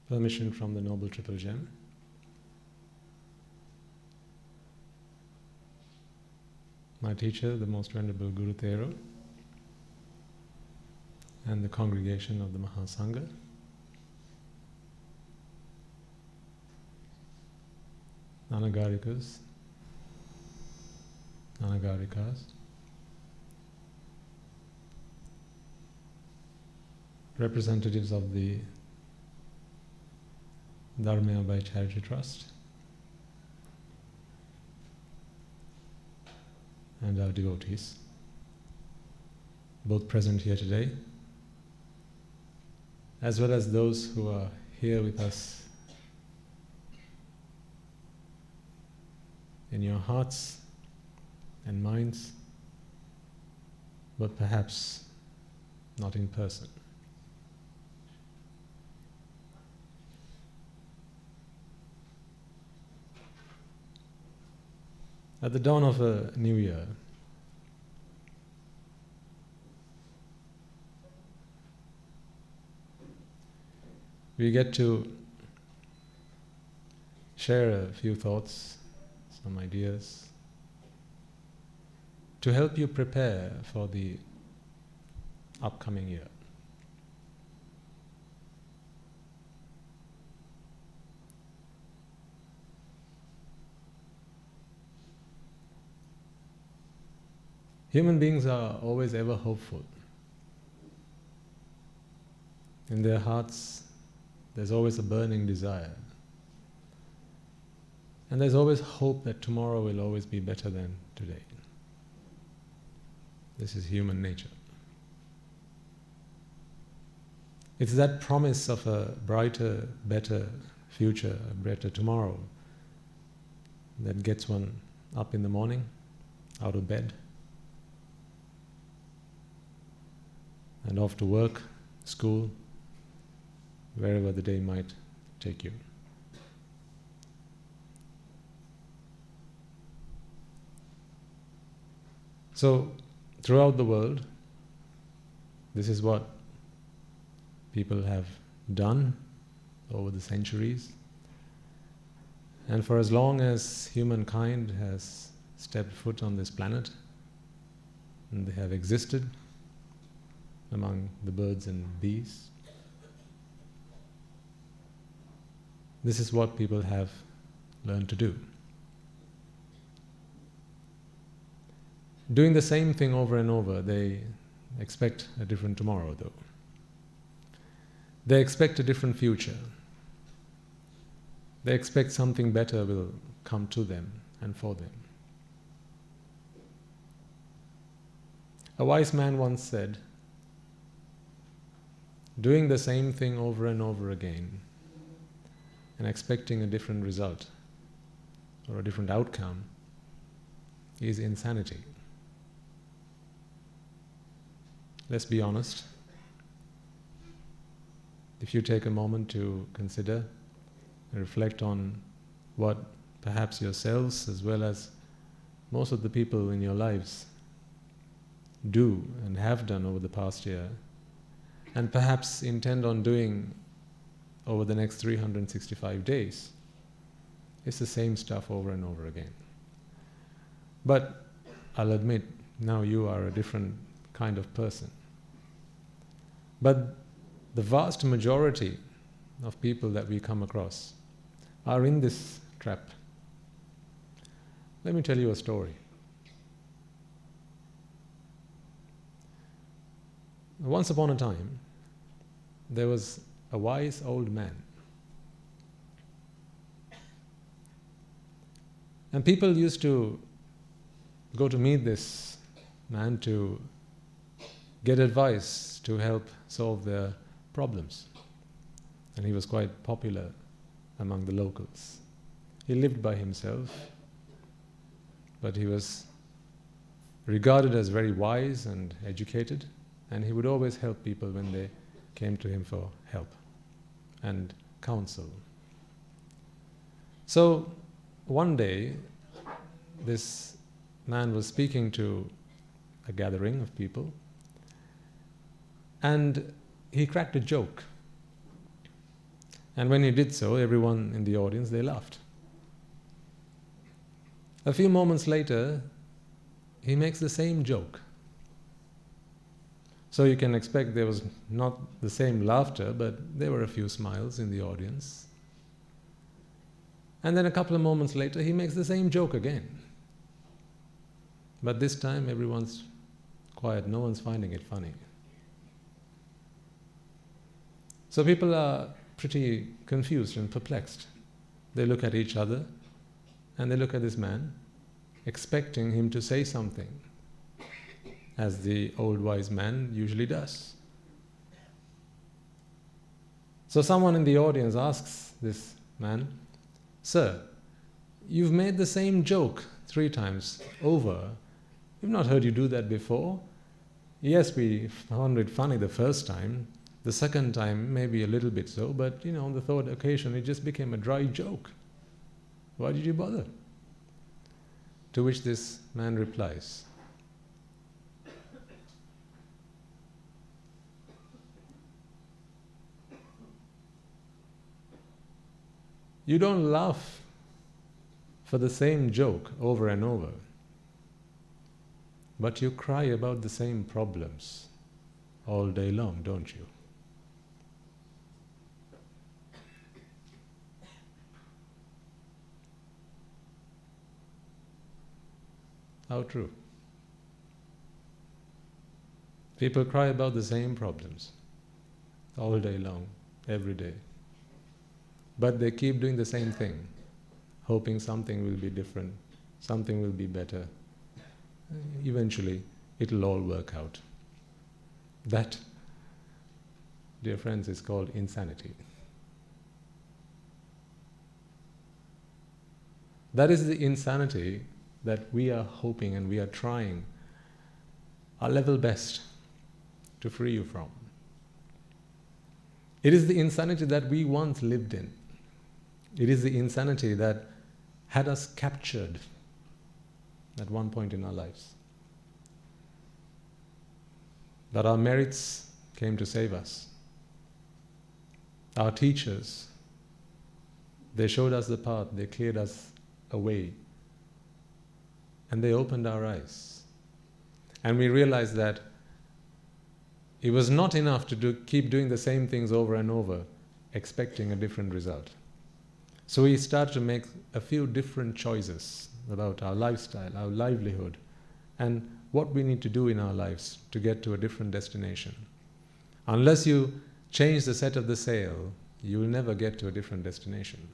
permission from the Noble Triple Gem. My teacher, the Most Venerable Guru Thero, and the congregation of the Mahasangha. Nanagarikas, Nanagarikas, representatives of the Dharma by Charity Trust, and our devotees, both present here today, as well as those who are here with us in your hearts and minds, but perhaps not in person. At the dawn of a new year, we get to share a few thoughts, some ideas, to help you prepare for the upcoming year. Human beings are always ever hopeful. In their hearts, there's always a burning desire. And there's always hope that tomorrow will always be better than today. This is human nature. It's that promise of a brighter, better future, a better tomorrow that gets one up in the morning, out of bed, and off to work, school, wherever the day might take you. So, throughout the world, this is what people have done over the centuries. And for as long as humankind has stepped foot on this planet, and they have existed among the birds and bees, this is what people have learned to do. Doing the same thing over and over, they expect a different tomorrow though. They expect a different future. They expect something better will come to them and for them. A wise man once said, doing the same thing over and over again and expecting a different result or a different outcome is insanity. Let's be honest. If you take a moment to consider and reflect on what perhaps yourselves as well as most of the people in your lives do and have done over the past year, and perhaps intend on doing over the next 365 days, it's the same stuff over and over again. But I'll admit, now you are a different kind of person. But the vast majority of people that we come across are in this trap. Let me tell you a story. Once upon a time, there was a wise old man. And people used to go to meet this man to get advice to help solve their problems. And he was quite popular among the locals. He lived by himself, but he was regarded as very wise and educated, and he would always help people when they came to him for help and counsel. So one day, this man was speaking to a gathering of people, and he cracked a joke. And when he did so, everyone in the audience, they laughed. A few moments later, he makes the same joke. So you can expect there was not the same laughter, but there were a few smiles in the audience. And then a couple of moments later, he makes the same joke again. But this time, everyone's quiet, no one's finding it funny. So people are pretty confused and perplexed. They look at each other and they look at this man, expecting him to say something, as the old wise man usually does. So someone in the audience asks this man, "Sir, you've made the same joke 3 times over. We've not heard you do that before. Yes, we found it funny the first time. The second time, maybe a little bit so, but on the third occasion, it just became a dry joke. Why did you bother?" To which this man replies, "You don't laugh for the same joke over and over, but you cry about the same problems all day long, don't you?" How true. People cry about the same problems all day long, every day. But they keep doing the same thing, hoping something will be different, something will be better. Eventually, it'll all work out. That, dear friends, is called insanity. That is the insanity that we are hoping and we are trying our level best to free you from. It is the insanity that we once lived in. It is the insanity that had us captured at one point in our lives. But our merits came to save us. Our teachers, they showed us the path, they cleared us a way, and they opened our eyes. And we realized that it was not enough to keep doing the same things over and over, expecting a different result. So we started to make a few different choices about our lifestyle, our livelihood, and what we need to do in our lives to get to a different destination. Unless you change the set of the sail, you will never get to a different destination.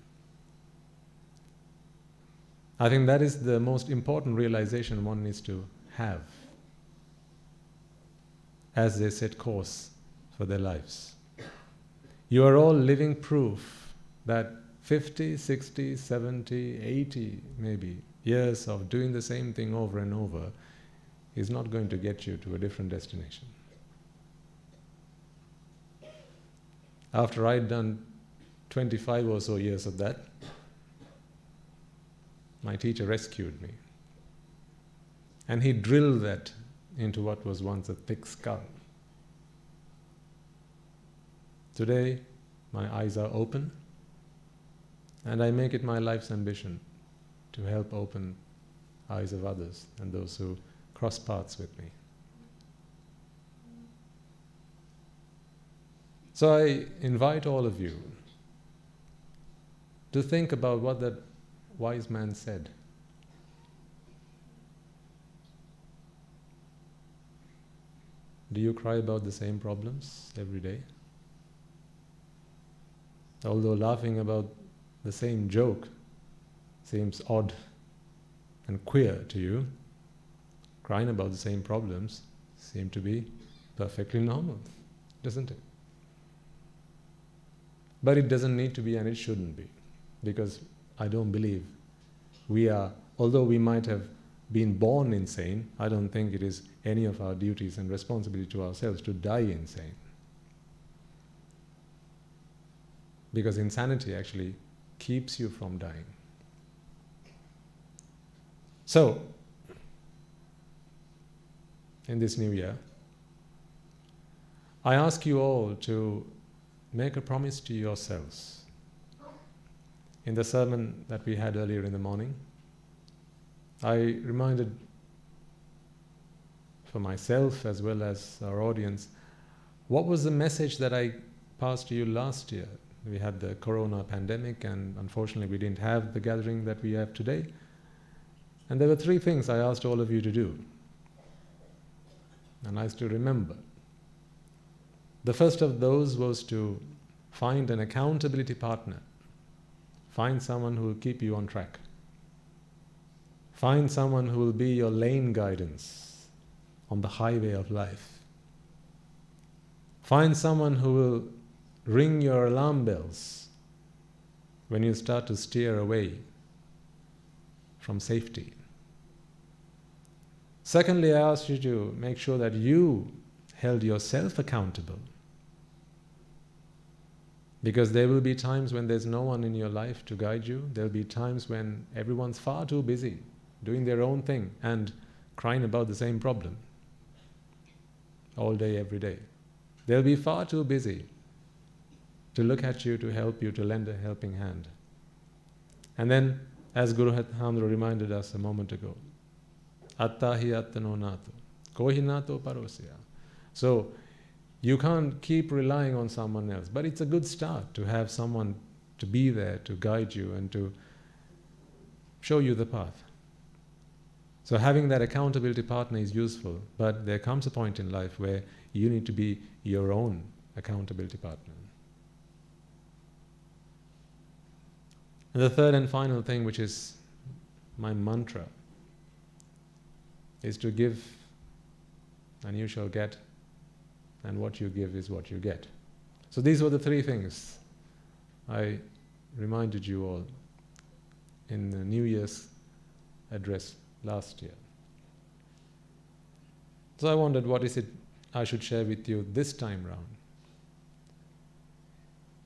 I think that is the most important realization one needs to have as they set course for their lives. You are all living proof that 50, 60, 70, 80 maybe years of doing the same thing over and over is not going to get you to a different destination. After I'd done 25 or so years of that, my teacher rescued me. And he drilled that into what was once a thick skull. Today, my eyes are open, and I make it my life's ambition to help open eyes of others and those who cross paths with me. So I invite all of you to think about what that wise man said. Do you cry about the same problems every day? Although laughing about the same joke seems odd and queer to you, crying about the same problems seem to be perfectly normal, doesn't it? But it doesn't need to be, and it shouldn't be, because I don't believe we are, although we might have been born insane, I don't think it is any of our duties and responsibility to ourselves to die insane. Because insanity actually keeps you from dying. So, in this new year, I ask you all to make a promise to yourselves in the sermon that we had earlier in the morning, I reminded for myself as well as our audience, what was the message that I passed to you last year? We had the corona pandemic, and unfortunately we didn't have the gathering that we have today. And there were 3 things I asked all of you to do. And I still remember. The first of those was to find an accountability partner. Find someone who will keep you on track. Find someone who will be your lane guidance on the highway of life. Find someone who will ring your alarm bells when you start to steer away from safety. Secondly, I asked you to make sure that you held yourself accountable. Because there will be times when there's no one in your life to guide you. There will be times when everyone's far too busy doing their own thing and crying about the same problem all day, every day. They'll be far too busy to look at you, to help you, to lend a helping hand. And then, as Guru Jethavanarama reminded us a moment ago, Attahi attano nato, kohi nato parosya. So, you can't keep relying on someone else, but it's a good start to have someone to be there, to guide you and to show you the path. So having that accountability partner is useful, but there comes a point in life where you need to be your own accountability partner. And the third and final thing, which is my mantra, is to give and you shall get, and what you give is what you get. So these were the 3 things I reminded you all in the New Year's address last year. So I wondered, what is it I should share with you this time round?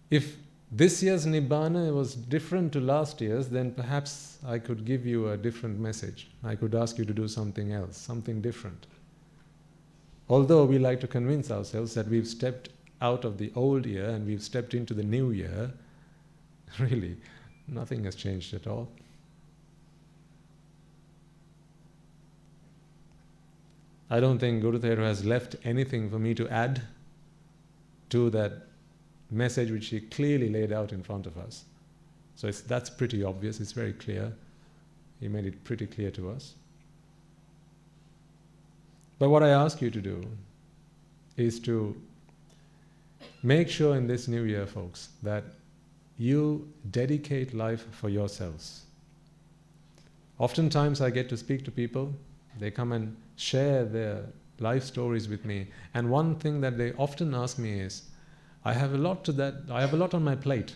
If this year's Nibbana was different to last year's, then perhaps I could give you a different message. I could ask you to do something else, something different. Although we like to convince ourselves that we've stepped out of the old year and we've stepped into the new year, really, nothing has changed at all. I don't think Gurudeva has left anything for me to add to that message which he clearly laid out in front of us. So that's pretty obvious, it's very clear. He made it pretty clear to us. But what I ask you to do is to make sure in this new year, folks, that you dedicate life for yourselves. Oftentimes I get to speak to people, they come and share their life stories with me, and one thing that they often ask me is, I have a lot on my plate,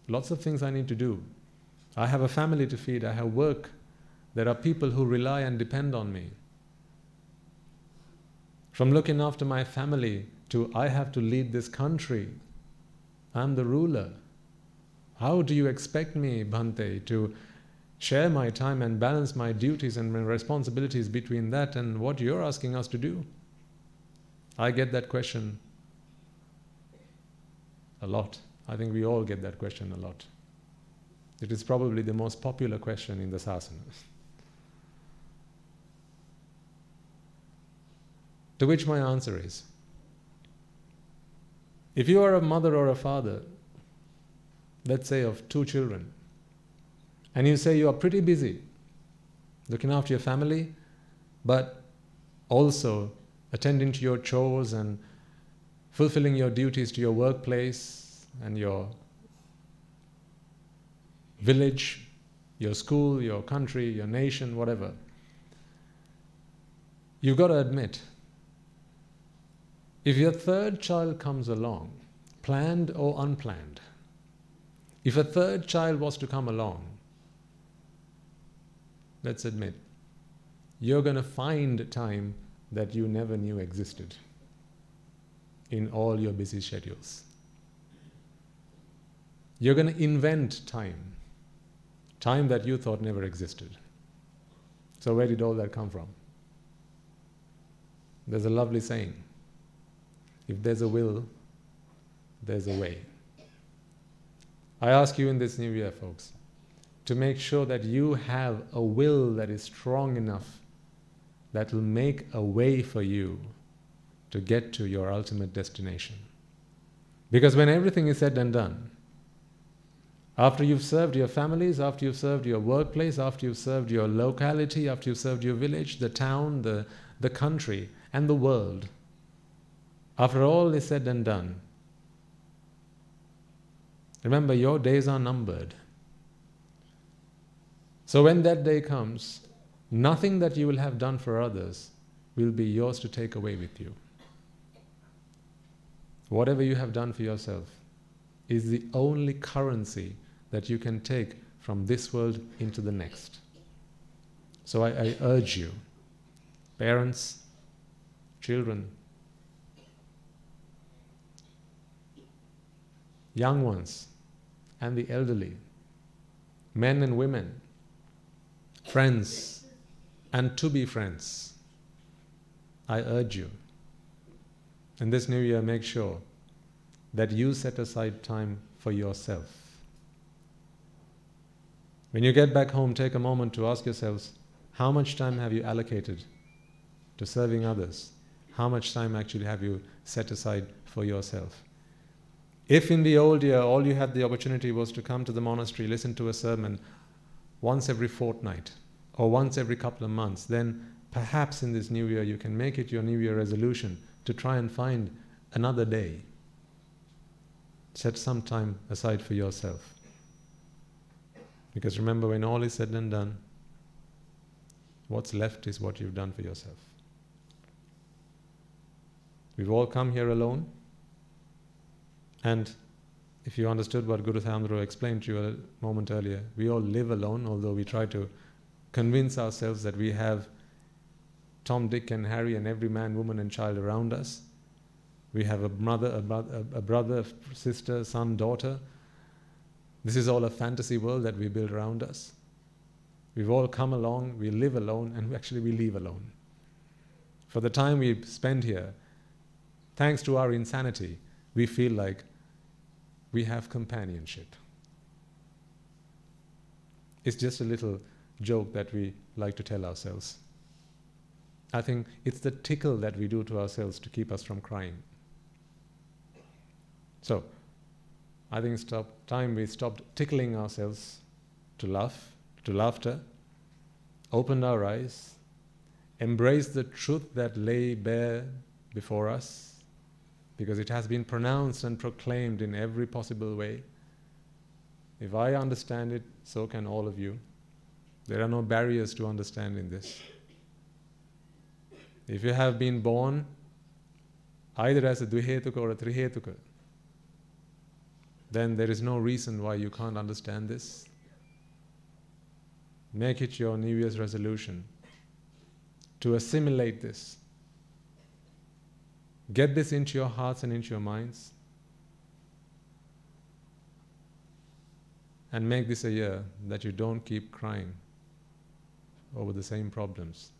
lots of things I need to do. I have a family to feed, I have work, there are people who rely and depend on me. From looking after my family to I have to lead this country, I'm the ruler. How do you expect me, Bhante, to share my time and balance my duties and my responsibilities between that and what you're asking us to do? I get that question a lot. I think we all get that question a lot. It is probably the most popular question in the sasana. To which my answer is, if you are a mother or a father, let's say of 2 children, and you say you are pretty busy looking after your family, but also attending to your chores and fulfilling your duties to your workplace and your village, your school, your country, your nation, whatever, you've got to admit, if your 3rd child comes along, planned or unplanned, if a 3rd child was to come along, let's admit, you're going to find time that you never knew existed in all your busy schedules. You're going to invent time that you thought never existed. So where did all that come from? There's a lovely saying, if there's a will, there's a way. I ask you in this new year, folks, to make sure that you have a will that is strong enough that will make a way for you to get to your ultimate destination. Because when everything is said and done, after you've served your families, after you've served your workplace, after you've served your locality, after you've served your village, the town, the country, and the world, after all is said and done, remember, your days are numbered. So when that day comes, nothing that you will have done for others will be yours to take away with you. Whatever you have done for yourself is the only currency that you can take from this world into the next. So I urge you, parents, children, young ones, and the elderly, men and women, friends, and to be friends, I urge you, in this new year, make sure that you set aside time for yourself. When you get back home, take a moment to ask yourselves, how much time have you allocated to serving others? How much time actually have you set aside for yourself? If in the old year all you had the opportunity was to come to the monastery, listen to a sermon once every fortnight or once every couple of months, then perhaps in this new year you can make it your new year resolution to try and find another day. Set some time aside for yourself. Because remember, when all is said and done, what's left is what you've done for yourself. We've all come here alone. And if you understood what Guru Thamdro explained to you a moment earlier, we all live alone, although we try to convince ourselves that we have Tom, Dick and Harry and every man, woman and child around us. We have a brother, sister, son, daughter. This is all a fantasy world that we build around us. We've all come along, we live alone, and actually we leave alone. For the time we spend here, thanks to our insanity, we feel like we have companionship. It's just a little joke that we like to tell ourselves. I think it's the tickle that we do to ourselves to keep us from crying. So, I think it's time we stopped tickling ourselves to laugh, to laughter, opened our eyes, embraced the truth that lay bare before us, because it has been pronounced and proclaimed in every possible way. If I understand it, so can all of you. There are no barriers to understanding this. If you have been born either as a Dvihetuka or a Trihetuka, then there is no reason why you can't understand this. Make it your New Year's resolution to assimilate this. Get this into your hearts and into your minds, and make this a year that you don't keep crying over the same problems,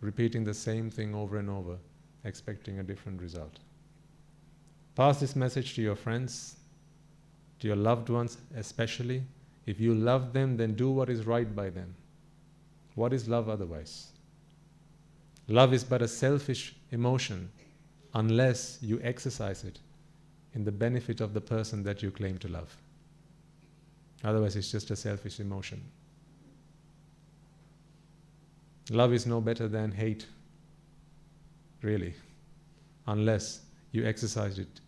repeating the same thing over and over, expecting a different result. Pass this message to your friends, to your loved ones especially. If you love them, then do what is right by them. What is love otherwise? Love is but a selfish emotion unless you exercise it in the benefit of the person that you claim to love. Otherwise, it's just a selfish emotion. Love is no better than hate, really, unless you exercise it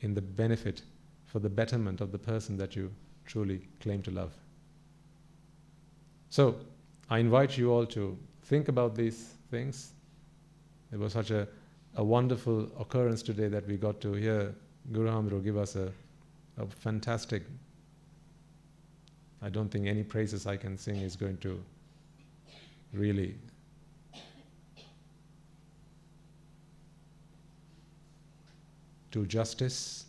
in the benefit for the betterment of the person that you truly claim to love. So, I invite you all to think about these things. It was such a wonderful occurrence today that we got to hear Guru Thamdro give us a fantastic, I don't think any praises I can sing is going to really do justice.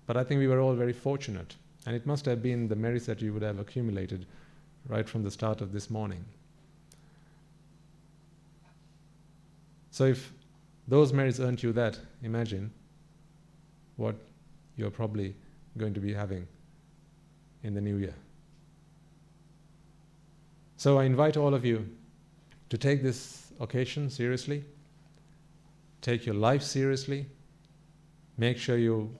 But I think we were all very fortunate, and it must have been the merits that you would have accumulated right from the start of this morning. So if those merits earned you that, imagine what you're probably going to be having in the new year. So I invite all of you to take this occasion seriously, take your life seriously, make sure you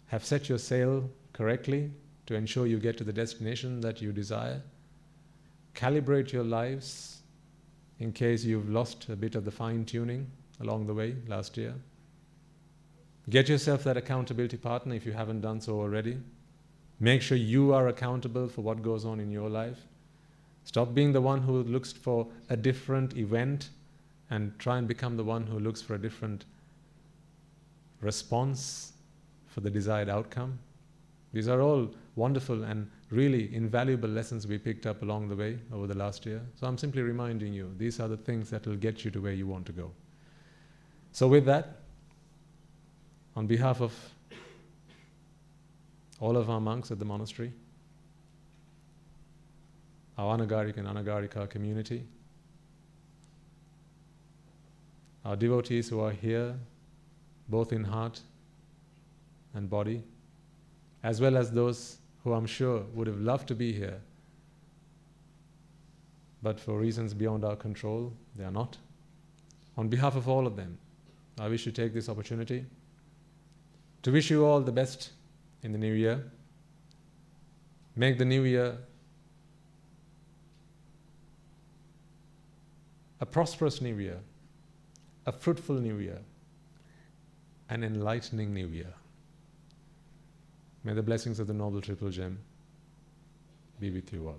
have set your sail correctly to ensure you get to the destination that you desire. Calibrate your lives in case you've lost a bit of the fine-tuning along the way last year. Get yourself that accountability partner if you haven't done so already. Make sure you are accountable for what goes on in your life. Stop being the one who looks for a different event and try and become the one who looks for a different response for the desired outcome. These are all wonderful and really invaluable lessons we picked up along the way over the last year. So I'm simply reminding you, these are the things that will get you to where you want to go. So with that, on behalf of all of our monks at the monastery, our Anagarika and Anagarika community, our devotees who are here, both in heart and body, as well as those who I'm sure would have loved to be here, but for reasons beyond our control, they are not. On behalf of all of them, I wish to take this opportunity to wish you all the best in the new year. Make the new year a prosperous new year, a fruitful new year, an enlightening new year. May the blessings of the Noble Triple Gem be with you all.